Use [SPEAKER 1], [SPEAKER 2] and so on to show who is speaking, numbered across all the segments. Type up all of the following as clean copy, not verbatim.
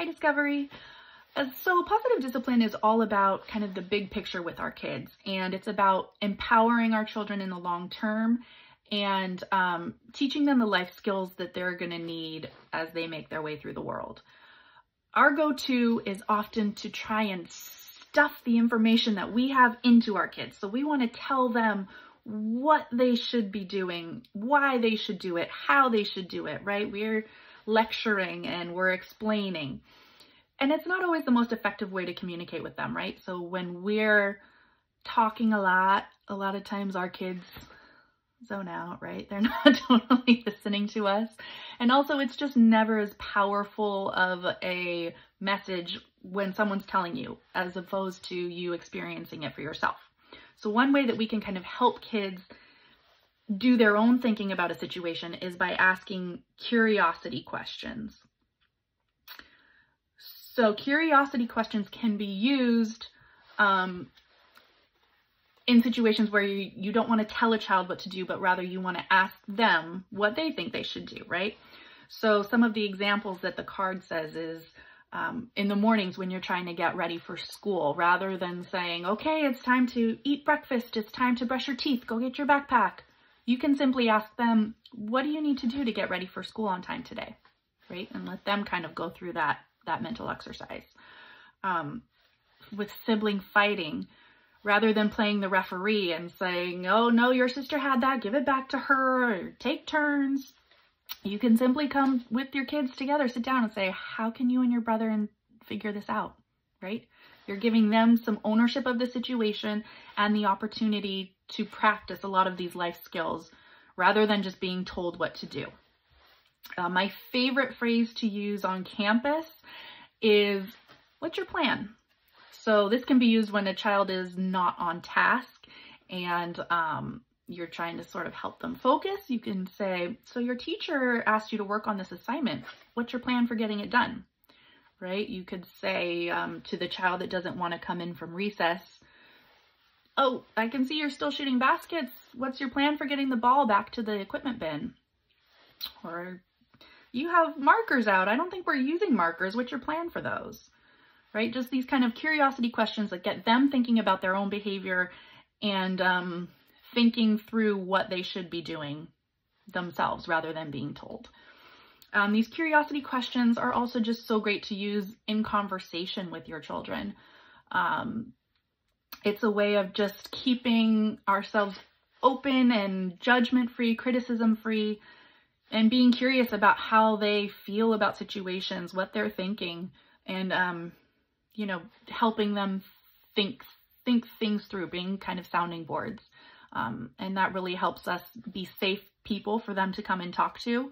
[SPEAKER 1] Hi, Discovery. So positive discipline is all about kind of the big picture with our kids, and it's about empowering our children in the long term and teaching them the life skills that they're going to need as they make their way through the world. Our go-to is often to try and stuff the information that we have into our kids. So we want to tell them what they should be doing, why they should do it, how they should do it, right? We're lecturing and we're explaining. And it's not always the most effective way to communicate with them, right? So when we're talking a lot of times our kids zone out, right? They're not totally listening to us. And also it's just never as powerful of a message when someone's telling you as opposed to you experiencing it for yourself. So one way that we can kind of help kids do their own thinking about a situation is by asking curiosity questions. So curiosity questions can be used in situations where you don't want to tell a child what to do, but rather you want to ask them what they think they should do, right? So some of the examples that the card says is in the mornings when you're trying to get ready for school, rather than saying, okay, it's time to eat breakfast, it's time to brush your teeth, go get your backpack. You can simply ask them, what do you need to do to get ready for school on time today, right? And let them kind of go through that mental exercise. With sibling fighting, rather than playing the referee and saying, oh no, your sister had that, give it back to her, or take turns. You can simply come with your kids together, sit down and say, how can you and your brother figure this out, right? You're giving them some ownership of the situation and the opportunity to practice a lot of these life skills rather than just being told what to do. My favorite phrase to use on campus is, what's your plan? So this can be used when a child is not on task and you're trying to sort of help them focus. You can say, so your teacher asked you to work on this assignment. What's your plan for getting it done? Right? You could say to the child that doesn't want to come in from recess, oh, I can see you're still shooting baskets. What's your plan for getting the ball back to the equipment bin? Or you have markers out. I don't think we're using markers. What's your plan for those? Right? Just these kind of curiosity questions that get them thinking about their own behavior and thinking through what they should be doing themselves rather than being told. These curiosity questions are also just so great to use in conversation with your children. It's a way of just keeping ourselves open and judgment-free, criticism-free, and being curious about how they feel about situations, what they're thinking, and you know, helping them think things through, being kind of sounding boards. And that really helps us be safe people for them to come and talk to.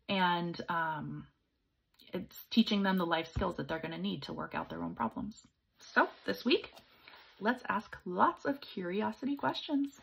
[SPEAKER 1] And it's teaching them the life skills that they're going to need to work out their own problems. So this week, let's ask lots of curiosity questions.